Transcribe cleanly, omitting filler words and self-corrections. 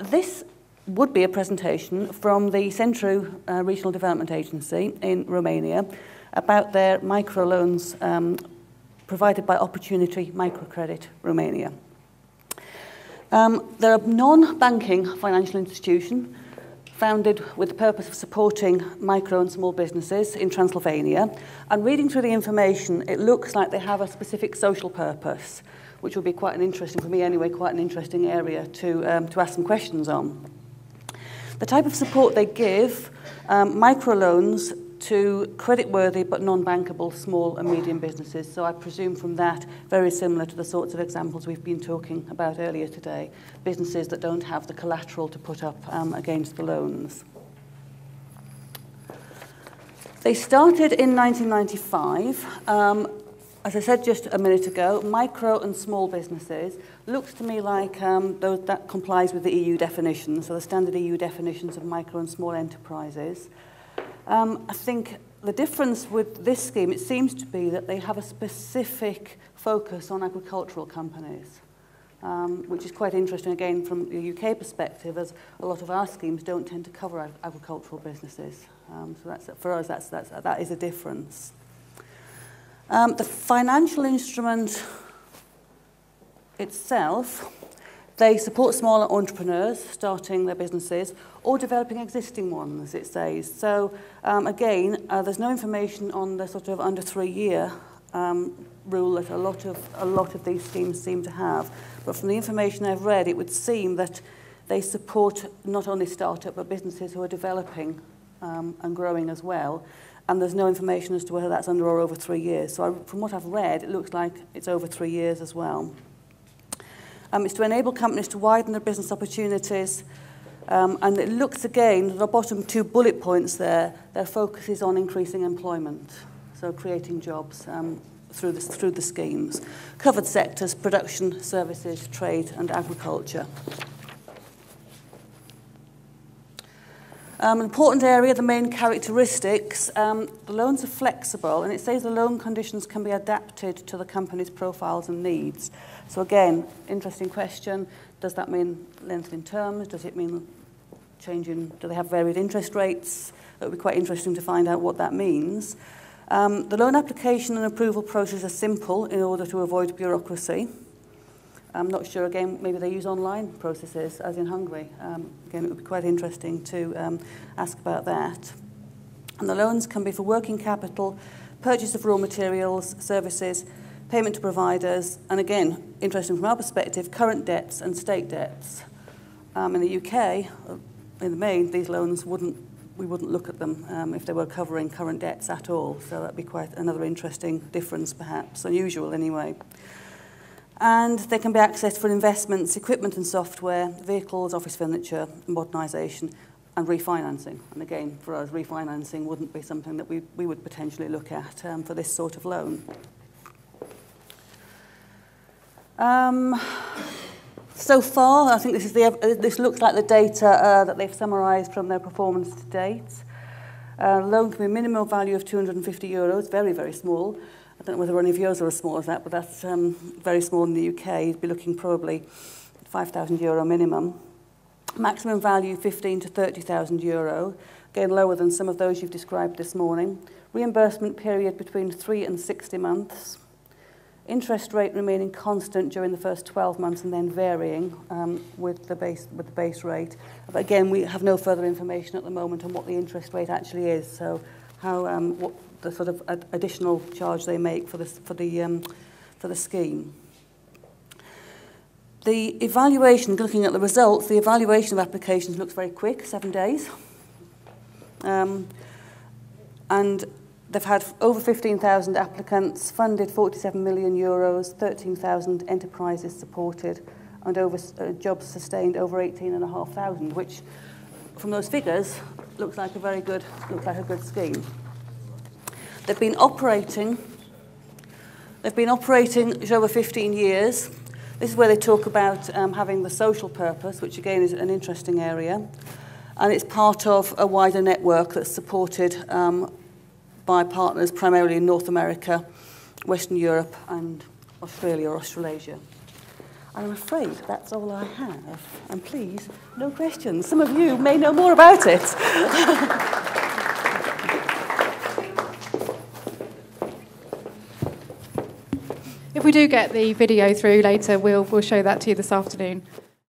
This would be a presentation from the Centru Regional Development Agency in Romania about their microloans provided by Opportunity Microcredit Romania. They're a non-banking financial institution founded with the purpose of supporting micro and small businesses in Transylvania. And reading through the information, it looks like they have a specific social purpose, which will be quite an interesting, for me anyway, quite an interesting area to ask some questions on. The type of support they give, microloans to credit-worthy but non-bankable small and medium businesses. So I presume from that, very similar to the sorts of examples we've been talking about earlier today, businesses that don't have the collateral to put up against the loans. They started in 1995. As I said just a minute ago, micro and small businesses looks to me like those that complies with the EU definitions, so the standard EU definitions of micro and small enterprises. I think the difference with this scheme, it seems to be that they have a specific focus on agricultural companies, which is quite interesting, again, from the UK perspective, as a lot of our schemes don't tend to cover agricultural businesses. So that's, for us, that is a difference. The financial instrument itself, they support smaller entrepreneurs starting their businesses or developing existing ones, it says. So again, there's no information on the sort of under 3-year rule that a lot of these schemes seem to have. But from the information I've read, it would seem that they support not only startup but businesses who are developing and growing as well. And there's no information as to whether that's under or over 3 years. So from what I've read, it looks like it's over 3 years as well. It's to enable companies to widen their business opportunities. And it looks, again, the bottom 2 bullet points there, their focus is on increasing employment, so creating jobs through the schemes. Covered sectors, production, services, trade and agriculture. An important area, the main characteristics, the loans are flexible, and it says the loan conditions can be adapted to the company's profiles and needs. So again, interesting question, does that mean length in terms? Does it mean changing, do they have varied interest rates? It would be quite interesting to find out what that means. The loan application and approval process are simple in order to avoid bureaucracy. I'm not sure, again, maybe they use online processes, as in Hungary. Again, it would be quite interesting to ask about that. And the loans can be for working capital, purchase of raw materials, services, payment to providers, and again, interesting from our perspective, current debts and state debts. In the UK, in the main, these loans we wouldn't look at them if they were covering current debts at all. So that'd be quite another interesting difference, perhaps, unusual anyway. And they can be accessed for investments, equipment and software, vehicles, office furniture, modernisation and refinancing. And again, for us, refinancing wouldn't be something that we would potentially look at for this sort of loan. So far, I think this looks like the data that they've summarised from their performance to date. Loan can be a minimum value of €250, very, very small. I don't know whether any of yours are as small as that, but that's very small in the UK. You'd be looking probably €5,000 minimum. Maximum value €15,000 to €30,000, again lower than some of those you've described this morning. Reimbursement period between 3 and 60 months. Interest rate remaining constant during the first 12 months and then varying with the base rate. But again, we have no further information at the moment on what the interest rate actually is. So how what the sort of additional charge they make for the scheme. The evaluation, looking at the results, the evaluation of applications looks very quick, 7 days. And they've had over 15,000 applicants, funded €47 million, 13,000 enterprises supported, and over jobs sustained over 18,500, which, from those figures, looks like a good scheme. They've been operating over 15 years. This is where they talk about having the social purpose, which again is an interesting area. And it's part of a wider network that's supported by partners primarily in North America, Western Europe and Australia or Australasia. And I'm afraid that's all I have. And please, no questions. Some of you may know more about it. If we do get the video through later, we'll show that to you this afternoon.